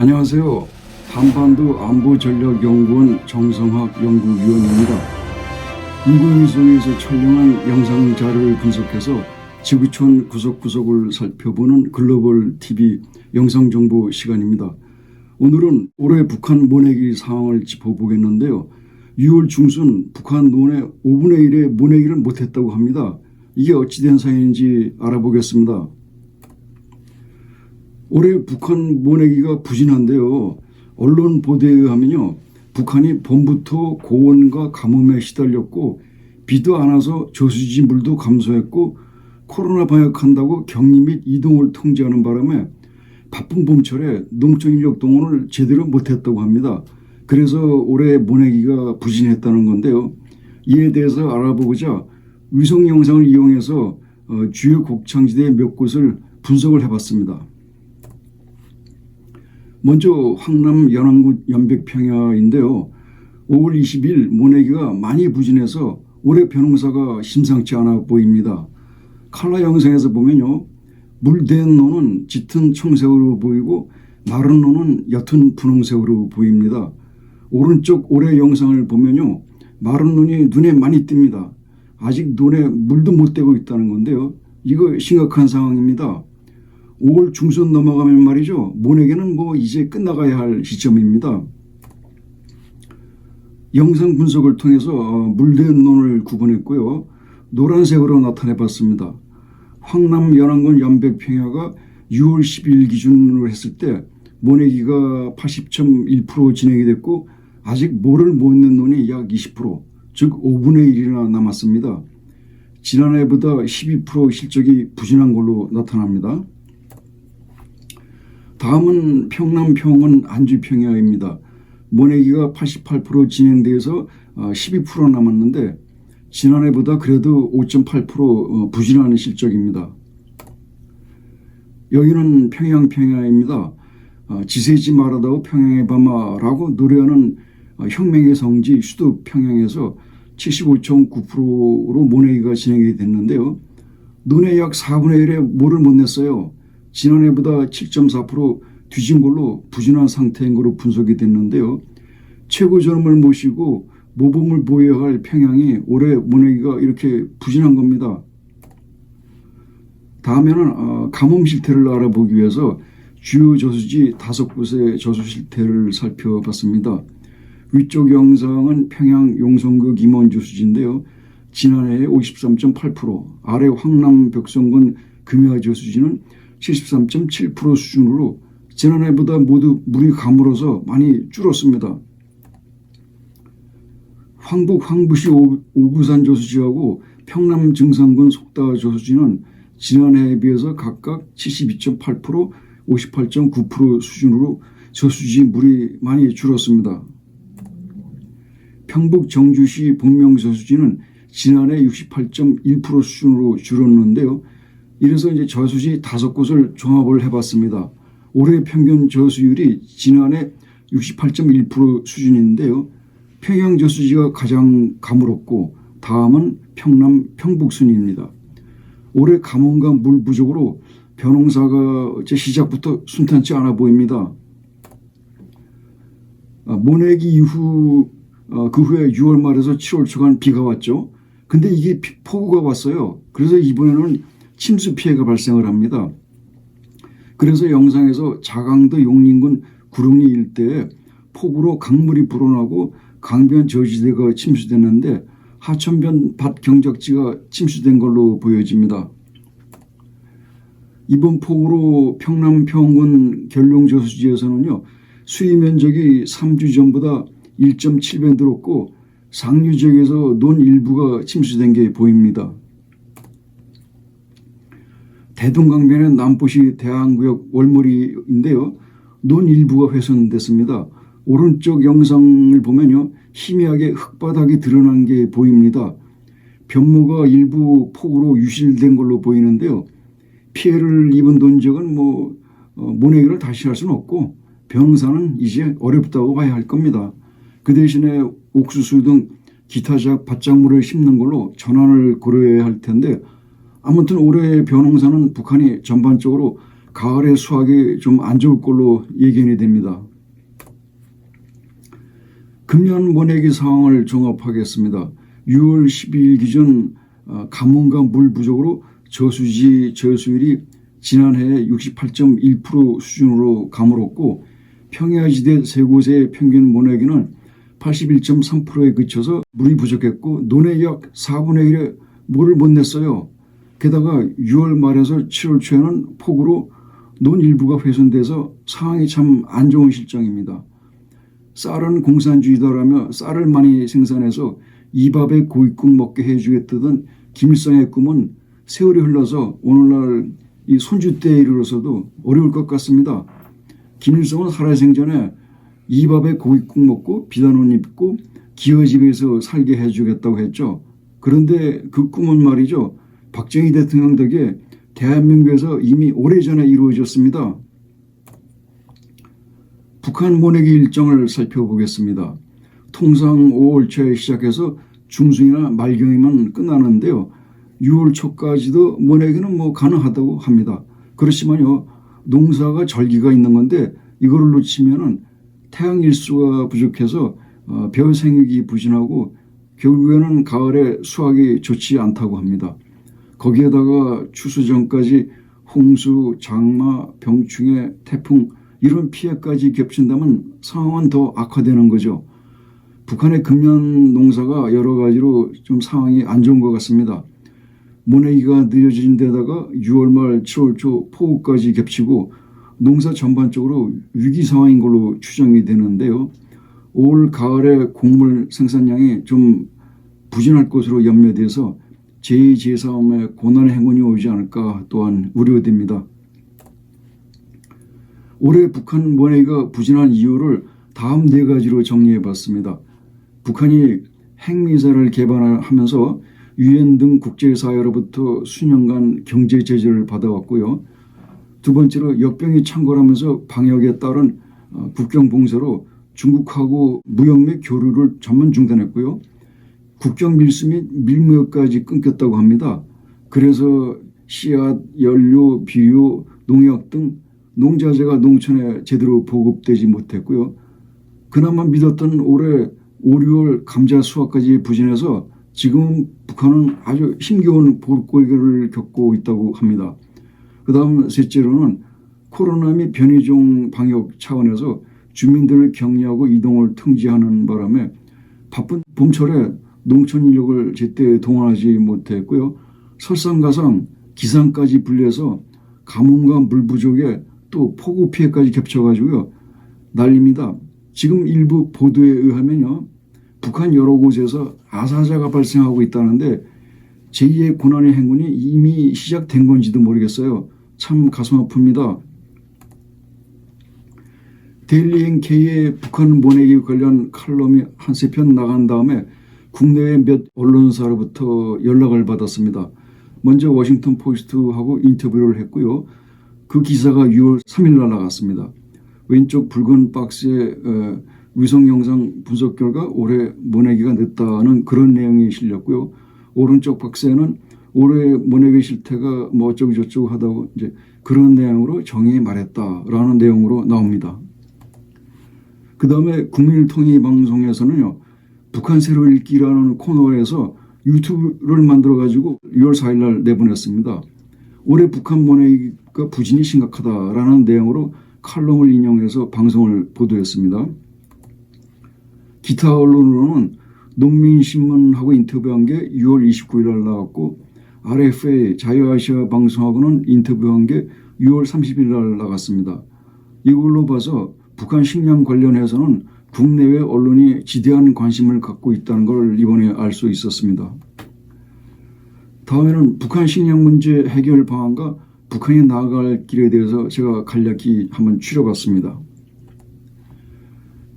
안녕하세요. 한반도 안보전략연구원 정성학 연구위원입니다. 인공위성에서 촬영한 영상 자료를 분석해서 지구촌 구석구석을 살펴보는 글로벌 TV 영상정보 시간입니다. 오늘은 올해 북한 모내기 상황을 짚어보겠는데요. 6월 중순 북한 논의 5분의 1의 모내기를 못했다고 합니다. 이게 어찌된 사연인지 알아보겠습니다. 올해 북한 모내기가 부진한데요. 언론 보도에 의하면요, 북한이 봄부터 고온과 가뭄에 시달렸고 비도 안 와서 저수지 물도 감소했고 코로나 방역한다고 격리 및 이동을 통제하는 바람에 바쁜 봄철에 농촌 인력 동원을 제대로 못했다고 합니다. 그래서 올해 모내기가 부진했다는 건데요. 이에 대해서 알아보고자 위성 영상을 이용해서 주요 곡창지대 몇 곳을 분석을 해봤습니다. 먼저 황남 연안군 연백평야인데요. 5월 20일 모내기가 많이 부진해서 올해 벼농사가 심상치 않아 보입니다. 칼라 영상에서 보면요, 물댄 논은 짙은 청색으로 보이고 마른 논은 옅은 분홍색으로 보입니다. 오른쪽 올해 영상을 보면요, 마른 논이 눈에 많이 띕니다. 아직 논에 물도 못 대고 있다는 건데요. 이거 심각한 상황입니다. 5월 중순 넘어가면 말이죠, 모내기는 이제 끝나가야 할 시점입니다. 영상 분석을 통해서 물댄 논을 구분했고요. 노란색으로 나타내 봤습니다. 황남 연안군 연백평야가 6월 10일 기준으로 했을 때 모내기가 80.1% 진행이 됐고 아직 모를 못 낸 논이 약 20%, 즉 5분의 1이나 남았습니다. 지난해보다 12% 실적이 부진한 걸로 나타납니다. 다음은 평남 평원 안주평야입니다. 모내기가 88% 진행돼서 12% 남았는데 지난해보다 그래도 5.8% 부진한 실적입니다. 여기는 평양평야입니다. 지새지 말아다오 평양의 밤아라고 노래하는 혁명의 성지 수도 평양에서 75.9%로 모내기가 진행이 됐는데요. 논의 약 4분의 1에 모를 못 냈어요. 지난해보다 7.4% 뒤진 걸로 부진한 상태인 걸로 분석이 됐는데요. 최고 저놈을 모시고 모범을 보여야 할 평양이 올해 모내기가 이렇게 부진한 겁니다. 다음에는 가뭄 실태를 알아보기 위해서 주요 저수지 5곳의 저수 실태를 살펴봤습니다. 위쪽 영상은 평양 용성구 임원 저수지인데요. 지난해에 53.8%, 아래 황남 벽성군 금야 저수지는 73.7% 수준으로 지난해보다 모두 물이 가물어서 많이 줄었습니다. 황북 황부시 오부산 저수지하고 평남 증산군 속다 저수지는 지난해에 비해서 각각 72.8%, 58.9% 수준으로 저수지 물이 많이 줄었습니다. 평북 정주시 복명 저수지는 지난해 68.1% 수준으로 줄었는데요. 이래서 이제 저수지 5곳을 종합을 해봤습니다. 올해 평균 저수율이 지난해 68.1% 수준인데요. 평양 저수지가 가장 가물었고 다음은 평남 평북순입니다. 올해 가뭄과 물 부족으로 벼농사가 시작부터 순탄치 않아 보입니다. 모내기 이후 그 후에 6월 말에서 7월 초간 비가 왔죠. 근데 이게 폭우가 왔어요. 그래서 이번에는 침수 피해가 발생을 합니다. 그래서 영상에서 자강도 용린군 구릉리 일대에 폭우로 강물이 불어나고 강변 저지대가 침수됐는데 하천변 밭 경작지가 침수된 걸로 보여집니다. 이번 폭우로 평남 평군 결룡 저수지에서는요, 수위 면적이 3주 전보다 1.7배 늘었고 상류 지역에서 논 일부가 침수된 게 보입니다. 대동강변의 남포시 대안구역 월머리인데요. 논 일부가 훼손됐습니다. 오른쪽 영상을 보면요, 희미하게 흙바닥이 드러난 게 보입니다. 변모가 일부 폭우로 유실된 걸로 보이는데요. 피해를 입은 논지역은 모내기를 다시 할 수는 없고 벼농사는 이제 어렵다고 봐야 할 겁니다. 그 대신에 옥수수 등 기타 밭작물을 심는 걸로 전환을 고려해야 할 텐데 아무튼 올해 벼농사는 북한이 전반적으로 가을에 수확이 좀 안 좋을 걸로 예견이 됩니다. 금년 모내기 상황을 종합하겠습니다. 6월 12일 기준 가뭄과 물 부족으로 저수지 저수율이 지난해 68.1% 수준으로 가물었고 평야지대 세 곳의 평균 모내기는 81.3%에 그쳐서 물이 부족했고 논의 약 4분의 1에 물을 못 냈어요. 게다가 6월 말에서 7월 초에는 폭우로 논 일부가 훼손돼서 상황이 참 안 좋은 실정입니다. 쌀은 공산주의다라며 쌀을 많이 생산해서 이 밥에 고깃국 먹게 해주겠다던 김일성의 꿈은 세월이 흘러서 오늘날 이 손주때에 이르러서도 어려울 것 같습니다. 김일성은 살아생전에 이 밥에 고깃국 먹고 비단 옷 입고 기어집에서 살게 해주겠다고 했죠. 그런데 그 꿈은 말이죠. 박정희 대통령 덕에 대한민국에서 이미 오래전에 이루어졌습니다. 북한 모내기 일정을 살펴보겠습니다. 통상 5월 초에 시작해서 중순이나 말경이면 끝나는데요. 6월 초까지도 모내기는 가능하다고 합니다. 그렇지만요. 농사가 절기가 있는 건데 이거를 놓치면은 태양 일수가 부족해서 벼 생육이 부진하고 결국에는 가을에 수확이 좋지 않다고 합니다. 거기에다가 추수 전까지 홍수, 장마, 병충해, 태풍 이런 피해까지 겹친다면 상황은 더 악화되는 거죠. 북한의 금년 농사가 여러 가지로 좀 상황이 안 좋은 것 같습니다. 모내기가 늦어진 데다가 6월 말 7월 초 폭우까지 겹치고 농사 전반적으로 위기 상황인 걸로 추정이 되는데요. 올 가을에 곡물 생산량이 좀 부진할 것으로 염려돼서 제2, 제3의 고난의 행운이 오지 않을까 또한 우려됩니다. 올해 북한 모내기가 부진한 이유를 다음 네 가지로 정리해 봤습니다. 북한이 핵미사일을 개발하면서 유엔 등 국제사회로부터 수년간 경제 제재를 받아왔고요. 두 번째로 역병이 창궐하면서 방역에 따른 국경 봉쇄로 중국하고 무역 및 교류를 전면 중단했고요. 국경 밀수 및 밀무역까지 끊겼다고 합니다. 그래서 씨앗, 연료, 비료, 농약 등 농자재가 농촌에 제대로 보급되지 못했고요. 그나마 믿었던 올해 5, 6월 감자 수확까지 부진해서 지금 북한은 아주 힘겨운 볼거리를 겪고 있다고 합니다. 그 다음 셋째로는 코로나 및 변이종 방역 차원에서 주민들을 격리하고 이동을 통제하는 바람에 바쁜 봄철에 농촌 인력을 제때 동원하지 못했고요. 설상가상 기상까지 불려서 가뭄과 물 부족에 또 폭우 피해까지 겹쳐가지고요. 난립니다. 지금 일부 보도에 의하면요. 북한 여러 곳에서 아사자가 발생하고 있다는데 제2의 고난의 행군이 이미 시작된 건지도 모르겠어요. 참 가슴 아픕니다. 데일리 NK의 북한 모내기 관련 칼럼이 한 세 편 나간 다음에 국내외 몇 언론사로부터 연락을 받았습니다. 먼저 워싱턴 포스트하고 인터뷰를 했고요. 그 기사가 6월 3일 날 나갔습니다. 왼쪽 붉은 박스에 위성 영상 분석 결과 올해 모내기가 늦다는 그런 내용이 실렸고요. 오른쪽 박스에는 올해 모내기 실태가 어쩌고 저쩌고 하다고 이제 그런 내용으로 정의히 말했다라는 내용으로 나옵니다. 그 다음에 국민통일방송에서는요. 북한 새로 읽기라는 코너에서 유튜브를 만들어 가지고 6월 4일 날 내보냈습니다. 올해 북한 모내기가 부진이 심각하다라는 내용으로 칼럼을 인용해서 방송을 보도했습니다. 기타 언론으로는 농민신문하고 인터뷰한 게 6월 29일 날 나왔고 RFA 자유아시아 방송하고는 인터뷰한 게 6월 30일 날 나갔습니다. 이걸로 봐서 북한 식량 관련해서는 국내외 언론이 지대한 관심을 갖고 있다는 걸 이번에 알 수 있었습니다. 다음에는 북한 식량 문제 해결 방안과 북한이 나아갈 길에 대해서 제가 간략히 한번 추려봤습니다.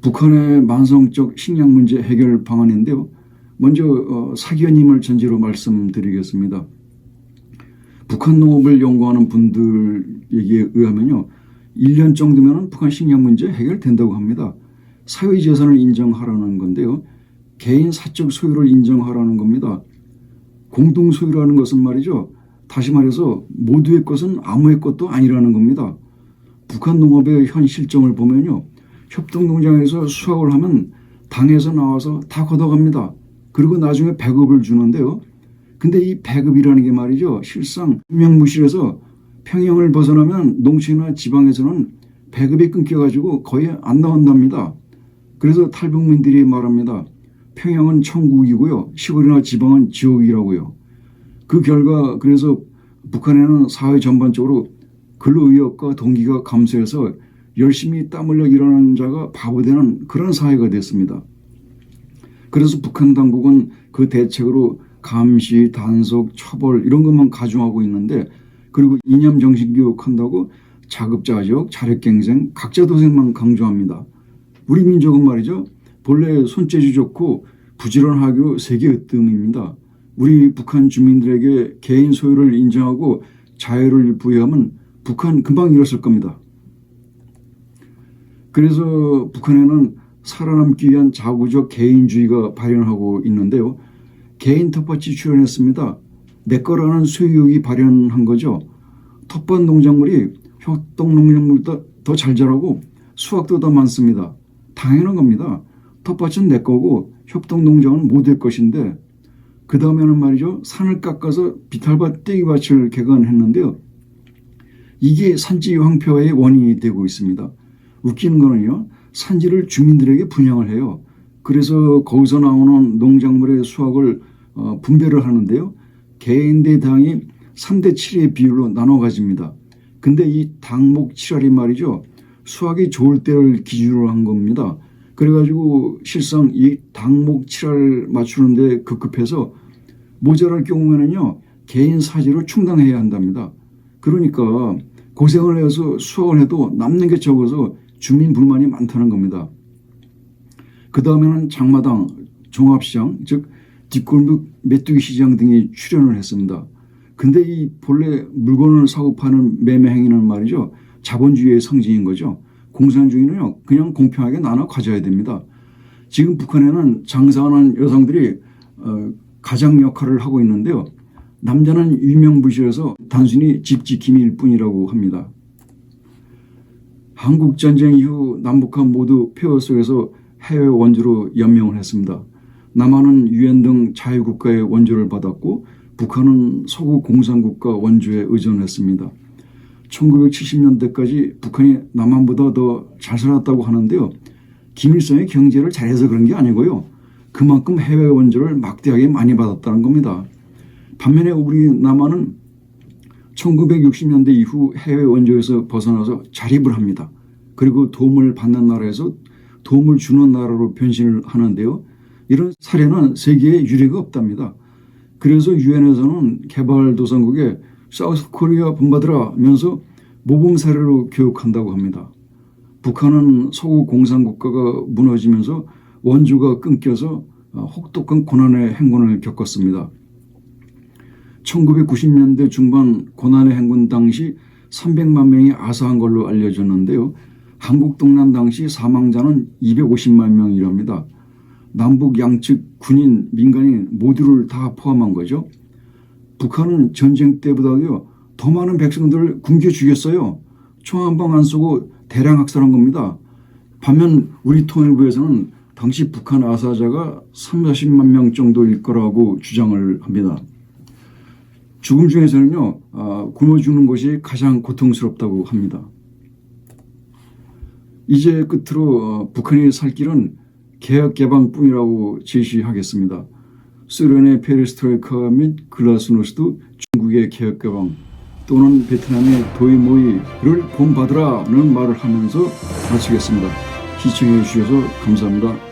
북한의 만성적 식량 문제 해결 방안인데요. 먼저 사기원님을 전제로 말씀드리겠습니다. 북한 농업을 연구하는 분들에게 의하면요. 1년 정도면 북한 식량 문제 해결된다고 합니다. 사회재산을 인정하라는 건데요. 개인 사적 소유를 인정하라는 겁니다. 공동소유라는 것은 말이죠. 다시 말해서 모두의 것은 아무의 것도 아니라는 겁니다. 북한 농업의 현 실정을 보면요. 협동농장에서 수확을 하면 당에서 나와서 다 걷어갑니다. 그리고 나중에 배급을 주는데요. 근데 이 배급이라는 게 말이죠. 실상 유명무실해서 평양을 벗어나면 농촌이나 지방에서는 배급이 끊겨가지고 거의 안 나온답니다. 그래서 탈북민들이 말합니다. 평양은 천국이고요. 시골이나 지방은 지옥이라고요. 그 결과 그래서 북한에는 사회 전반적으로 근로의욕과 동기가 감소해서 열심히 땀 흘려 일하는 자가 바보되는 그런 사회가 됐습니다. 그래서 북한 당국은 그 대책으로 감시, 단속, 처벌 이런 것만 가중하고 있는데 그리고 이념 정신 교육한다고 자급자족, 자력갱생, 각자도생만 강조합니다. 우리 민족은 말이죠. 본래 손재주 좋고 부지런하기로 세계 으뜸입니다. 우리 북한 주민들에게 개인 소유를 인정하고 자유를 부여하면 북한 금방 일었을 겁니다. 그래서 북한에는 살아남기 위한 자구적 개인주의가 발현하고 있는데요. 개인 텃밭이 출현했습니다. 내 거라는 소유욕이 발현한 거죠. 텃밭 농작물이 협동농작물보다 더 잘 자라고 수확도 더 많습니다. 당연한 겁니다. 텃밭은 내 거고 협동농장은 모두의 것인데 그 다음에는 말이죠. 산을 깎아서 비탈밭 떼기밭을 개간했는데요. 이게 산지 황폐화의 원인이 되고 있습니다. 웃기는 거는요. 산지를 주민들에게 분양을 해요. 그래서 거기서 나오는 농작물의 수확을 분배를 하는데요. 개인 대 당이 3대 7의 비율로 나눠 가집니다. 근데 이 당목 7알이 말이죠. 수확이 좋을 때를 기준으로 한 겁니다. 그래가지고 실상 이 당목 7알 맞추는데 급급해서 모자랄 경우에는요. 개인 사지로 충당해야 한답니다. 그러니까 고생을 해서 수확을 해도 남는 게 적어서 주민 불만이 많다는 겁니다. 그 다음에는 장마당, 종합시장, 즉 뒷골목 메뚜기 시장 등이 출현을 했습니다. 근데 이 본래 물건을 사고 파는 매매 행위는 말이죠. 자본주의의 상징인 거죠. 공산주의는요. 그냥 공평하게 나눠 가져야 됩니다. 지금 북한에는 장사하는 여성들이 가장 역할을 하고 있는데요. 남자는 유명무실해서 단순히 집지킴일 뿐이라고 합니다. 한국전쟁 이후 남북한 모두 폐허 속에서 해외 원조로 연명을 했습니다. 남한은 유엔 등 자유국가의 원조를 받았고 북한은 서구 공산국가 원조에 의존했습니다. 1970년대까지 북한이 남한보다 더 잘 살았다고 하는데요. 김일성의 경제를 잘해서 그런 게 아니고요. 그만큼 해외 원조를 막대하게 많이 받았다는 겁니다. 반면에 우리 남한은 1960년대 이후 해외 원조에서 벗어나서 자립을 합니다. 그리고 도움을 받는 나라에서 도움을 주는 나라로 변신을 하는데요. 이런 사례는 세계에 유례가 없답니다. 그래서 유엔에서는 개발도상국에 사우스 코리아 본받으라면서 모범 사례로 교육한다고 합니다. 북한은 서구 공산국가가 무너지면서 원조가 끊겨서 혹독한 고난의 행군을 겪었습니다. 1990년대 중반 고난의 행군 당시 300만 명이 아사한 걸로 알려졌는데요. 한국 동란 당시 사망자는 250만 명이랍니다. 남북 양측 군인, 민간인 모두를 다 포함한 거죠. 북한은 전쟁 때보다요 더 많은 백성들을 굶겨 죽였어요. 총 한 방 안 쏘고 대량 학살한 겁니다. 반면 우리 통일부에서는 당시 북한 아사자가 30~40만 명 정도일 거라고 주장을 합니다. 죽음 중에서는요 굶어 죽는 것이 가장 고통스럽다고 합니다. 이제 끝으로 북한이 살 길은 개혁 개방뿐이라고 제시하겠습니다. 소련의 페레스트로이카 및 글라스노스도 중국의 개혁 개방 또는 베트남의 도이모이를 본받으라는 말을 하면서 마치겠습니다. 시청해 주셔서 감사합니다.